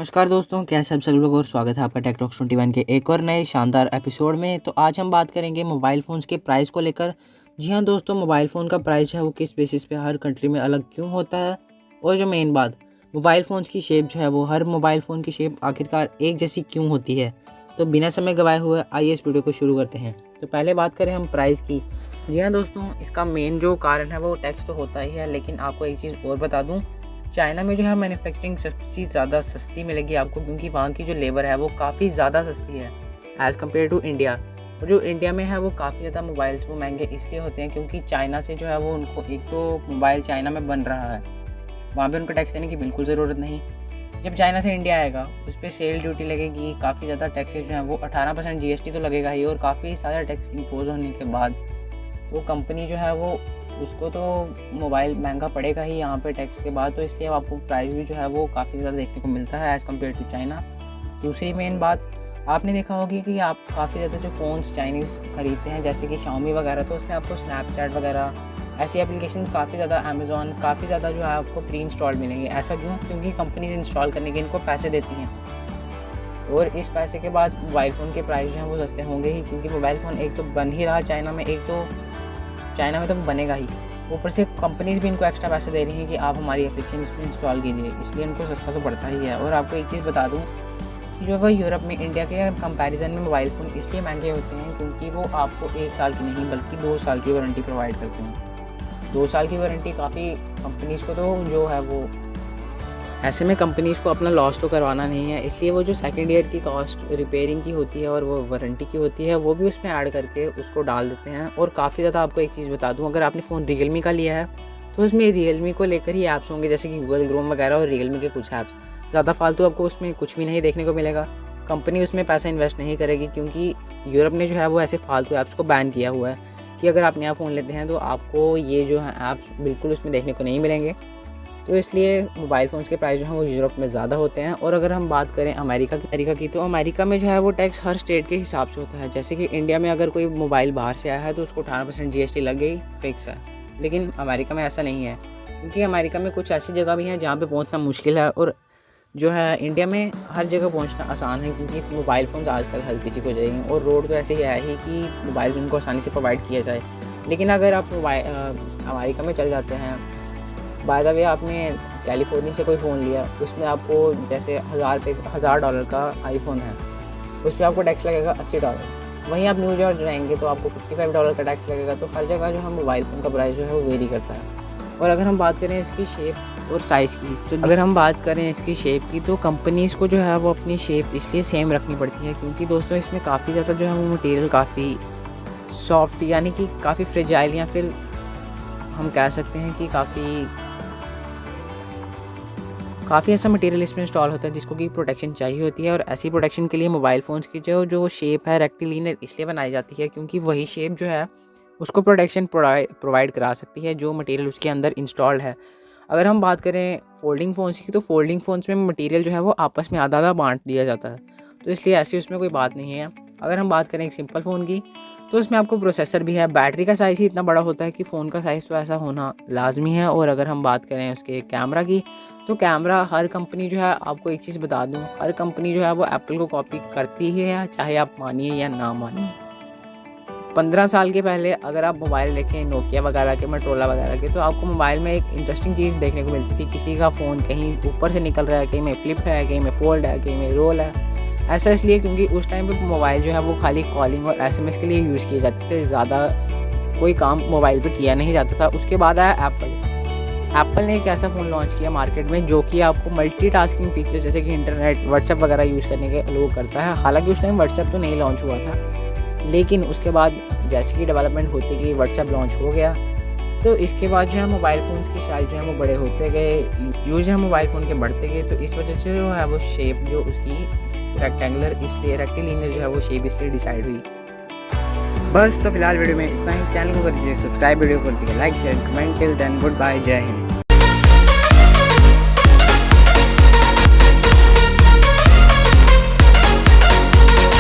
नमस्कार दोस्तों, कैसे आप सब लोग और स्वागत है आपका टेक टॉक्स 21 के एक और नए शानदार एपिसोड में। तो आज हम बात करेंगे मोबाइल फ़ोन्स के प्राइस को लेकर। जी हाँ दोस्तों, मोबाइल फ़ोन का प्राइस है वो किस बेसिस पे हर कंट्री में अलग क्यों होता है, और जो मेन बात, मोबाइल फ़ोन्स की शेप जो है वो हर मोबाइल फ़ोन की शेप आखिरकार एक जैसी क्यों होती है। तो बिना समय गवाए हुए आइए इस वीडियो को शुरू करते हैं। तो पहले बात करें हम प्राइस की। जी हाँ दोस्तों, इसका मेन जो कारण है वो टैक्स तो होता ही है, लेकिन आपको एक चीज़ और बता दूँ, चाइना में जो है मैन्युफैक्चरिंग सबसे ज़्यादा सस्ती मिलेगी आपको, क्योंकि वहाँ की जो लेबर है वो काफ़ी ज़्यादा सस्ती है एज़ कम्पेयर टू इंडिया। और जो इंडिया में है वो काफ़ी ज़्यादा मोबाइल्स वो महंगे इसलिए होते हैं क्योंकि चाइना से जो है वो उनको एक तो मोबाइल चाइना में बन रहा है, वहाँ पे उनको टैक्स देने की बिल्कुल ज़रूरत नहीं। जब चाइना से इंडिया आएगा उस पर सेल ड्यूटी लगेगी, काफ़ी ज़्यादा टैक्सेस जो है वो 18% GST तो लगेगा ही, और काफ़ी सारा टैक्स इम्पोज होने के बाद तो कंपनी जो है वो उसको तो मोबाइल महंगा पड़ेगा ही यहाँ पे टैक्स के बाद। तो इसलिए आपको प्राइस भी जो है वो काफ़ी ज़्यादा देखने को मिलता है एज़ कम्पेयर टू चाइना। दूसरी मेन बात, आपने देखा होगी कि आप काफ़ी ज़्यादा जो फ़ोन्स चाइनीज़ खरीदते हैं जैसे कि Xiaomi वगैरह, तो उसमें आपको स्नैपचैट वगैरह ऐसी एप्लीकेशंस काफ़ी ज़्यादा, अमेज़ॉन काफ़ी ज़्यादा जो है आपको प्री इंस्टॉल्ड मिलेंगे। ऐसा क्यों? क्योंकि कंपनीज इंस्टॉल करने के इनको पैसे देती हैं, और इस पैसे के बाद मोबाइल फ़ोन के प्राइस जो हैं वो सस्ते होंगे ही, क्योंकि मोबाइल फ़ोन एक तो बन ही रहा चाइना में, एक तो चाइना में तो बनेगा ही, ऊपर से कंपनीज भी इनको एक्स्ट्रा पैसे दे रही हैं कि आप हमारी एप्लीकेशन इसमें इंस्टॉल कीजिए, इसलिए इनको सस्ता तो पड़ता ही है। और आपको एक चीज़ बता दूं कि जो वह यूरोप में इंडिया के कंपैरिजन में मोबाइल फ़ोन इसलिए महंगे होते हैं क्योंकि वो आपको 1 साल की नहीं बल्कि 2 साल की वारंटी प्रोवाइड करते हैं। 2 साल की वारंटी काफ़ी कंपनीज़ को तो जो है वो, ऐसे में कंपनीज़ को अपना लॉस तो करवाना नहीं है, इसलिए वो जो सेकंड ईयर की कॉस्ट रिपेयरिंग की होती है और वो वारंटी की होती है वो भी उसमें ऐड करके उसको डाल देते हैं। और काफ़ी ज़्यादा आपको एक चीज़ बता दूं, अगर आपने फ़ोन रियलमी का लिया है तो उसमें रियलमी को लेकर ही ऐप्स होंगे जैसे कि गूगल क्रोम वगैरह और रियलमी के कुछ ऐप्स। ज़्यादा फालतू आपको उसमें कुछ भी नहीं देखने को मिलेगा। कंपनी उसमें पैसा इन्वेस्ट नहीं करेगी क्योंकि यूरोप ने जो है वो ऐसे फालतू ऐप्स को बैन किया हुआ है कि अगर आप नया फ़ोन लेते हैं तो आपको ये जो है ऐप्स बिल्कुल उसमें देखने को नहीं मिलेंगे। तो इसलिए मोबाइल फ़ोन्स के प्राइस जो हैं वो यूरोप में ज़्यादा होते हैं। और अगर हम बात करें अमेरिका की तो अमेरिका में जो है वो टैक्स हर स्टेट के हिसाब से होता है। जैसे कि इंडिया में अगर कोई मोबाइल बाहर से आया है तो उसको 18% GST लग गई, फिक्स है। लेकिन अमेरिका में ऐसा नहीं है, क्योंकि अमेरिका में कुछ ऐसी जगह भी हैं जहाँ पे पहुँचना मुश्किल है, और जो है इंडिया में हर जगह पहुँचना आसान है क्योंकि मोबाइल फ़ोन्स आजकल हर किसी को चाहिए, और रोड तो ऐसे ही है ही कि मोबाइल उनको आसानी से प्रोवाइड किया जाए। लेकिन अगर आप अमेरिका में चल जाते हैं, बाय द वे आपने कैलिफोर्निया से कोई फ़ोन लिया, उसमें आपको जैसे $1000 का आईफोन है, उस पर आपको टैक्स लगेगा $80। वहीं आप न्यूयॉर्क जाएंगे तो आपको $55 का टैक्स लगेगा। तो हर जगह जो है मोबाइल फ़ोन का प्राइस जो है वो वेरी करता है। और अगर हम बात करें इसकी शेप और साइज़ की, तो अगर हम बात करें इसकी शेप की तो कंपनीज़ को जो है वो अपनी शेप इसलिए सेम रखनी पड़ती है क्योंकि दोस्तों इसमें काफ़ी ज़्यादा जो है वो मटेरियल काफ़ी सॉफ्ट यानी कि काफ़ी फ्रेजाइल, या फिर हम कह सकते हैं कि काफ़ी ऐसा मटेरियल इसमें इंस्टॉल होता है जिसको कि प्रोटेक्शन चाहिए होती है। और ऐसी प्रोटेक्शन के लिए मोबाइल फ़ोन्स की जो शेप है रेक्टिलिनियर इसलिए बनाई जाती है क्योंकि वही शेप जो है उसको प्रोटेक्शन प्रोवाइड करा सकती है जो मटेरियल उसके अंदर इंस्टॉल्ड है। अगर हम बात करें फोल्डिंग फ़ोन्स की तो फोल्डिंग फ़ोन्स में मटेरियल जो है वो आपस में आधा आधा बांट दिया जाता है, तो इसलिए ऐसी उसमें कोई बात नहीं है। अगर हम बात करें एक सिंपल फ़ोन की तो उसमें आपको प्रोसेसर भी है, बैटरी का साइज़ ही इतना बड़ा होता है कि फ़ोन का साइज़ तो ऐसा होना लाजमी है। और अगर हम बात करें उसके कैमरा की तो कैमरा हर कंपनी जो है, आपको एक चीज़ बता दूं, हर कंपनी जो है वो एप्पल को कॉपी करती ही है, चाहे आप मानिए या ना मानिए। 15 साल के पहले अगर आप मोबाइल देखें नोकिया वगैरह के, मोटोरोला वगैरह के, तो आपको मोबाइल में एक इंटरेस्टिंग चीज़ देखने को मिलती थी, किसी का फ़ोन कहीं ऊपर से निकल रहा है, कहीं में फ्लिप है, कहीं में फोल्ड है, कहीं में रोल है। ऐसा इसलिए क्योंकि उस टाइम पे मोबाइल जो है वो खाली कॉलिंग और SMS के लिए यूज़ किए जाते थे, ज़्यादा कोई काम मोबाइल पे किया नहीं जाता था। उसके बाद आया एप्पल ने एक ऐसा फ़ोन लॉन्च किया मार्केट में जो कि आपको मल्टीटास्किंग फीचर्स जैसे कि इंटरनेट, व्हाट्सएप वगैरह यूज़ करने के अलाउ करता है। हालांकि उस टाइम व्हाट्सएप तो नहीं लॉन्च हुआ था, लेकिन उसके बाद जैसे कि डेवलपमेंट होती गई व्हाट्सएप लॉन्च हो गया, तो इसके बाद जो है मोबाइल फ़ोन्स की साइज़ जो है वो बड़े होते गए, यूज़ है मोबाइल फ़ोन के बढ़ते गए। तो इस वजह से जो है वो शेप जो उसकी रेक्टेंगुलर, इसलिए रेक्टिलिनियर जो है वो शेप इसलिए डिसाइड हुई। बस तो फिलहाल वीडियो में इतना ही। चैनल को कर दीजिए सब्सक्राइब, वीडियो को कर दीजिए like, share, comment. Till then goodbye, जय हिंद।